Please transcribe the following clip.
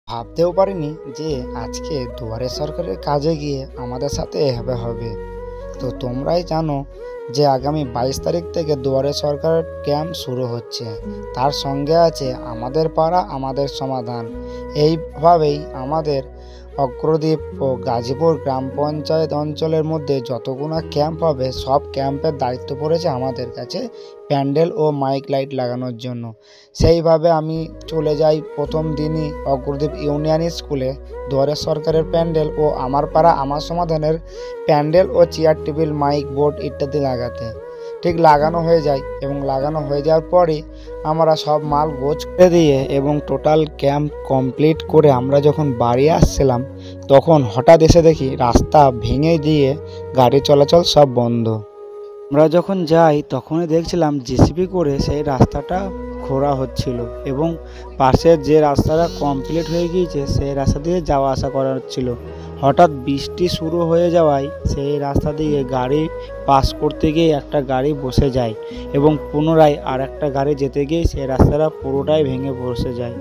ভাবতেও পারিনি যে আজকে দুয়ারে সরকারের কাজে গিয়ে আমাদের সাথে এভাবে হবে। তো তোমরাই জানো যে আগামী 22 তারিখ থেকে দুয়ারে সরকার ক্যাম্প শুরু হচ্ছে। তার সঙ্গে আছে আমাদের পাড়া আমাদের সমাধান। এইভাবেই আমাদের অগ্রদ্বীপ ও গাজীপুর গ্রাম পঞ্চায়েত অঞ্চলের মধ্যে যতগুলো ক্যাম্প হবে সব ক্যাম্পের দায়িত্ব পড়েছে আমাদের কাছে প্যান্ডেল ও মাইক লাইট লাগানোর জন্য। সেইভাবে আমি চলে যাই প্রথম দিনই অগ্রদ্বীপ ইউনিয়ন স্কুলে দুয়ারে সরকারের প্যান্ডেল ও আমার পাড়া আমার সমাধানের প্যান্ডেল ও চেয়ার টেবিল মাইক বোর্ড ইত্যাদি লাগাতে। ঠিক লাগানো হয়ে যায় এবং লাগানো হয়ে যাওয়ার পরই আমরা সব মাল গোছ করে দিয়ে এবং টোটাল ক্যাম্প কমপ্লিট করে আমরা যখন বাড়ি আসছিলাম তখন হঠাৎ এসে দেখি রাস্তা ভেঙে দিয়ে গাড়ি চলাচল সব বন্ধ। আমরা যখন যাই তখনই দেখছিলাম জেসিবি করে সেই রাস্তাটা খোঁড়া হচ্ছিল এবং পাশের যে রাস্তাটা কমপ্লিট হয়ে গিয়েছে সেই রাস্তা দিয়ে যাওয়া আসা করা হচ্ছিল। হঠাৎ বৃষ্টি শুরু হয়ে যাওয়ায় সেই রাস্তা দিয়ে গাড়ি পাস করতে গিয়ে একটা গাড়ি বসে যায় এবং পুনরায় আর একটা গাড়ি যেতে গিয়ে সেই রাস্তাটা পুরোটাই ভেঙে বসে যায়।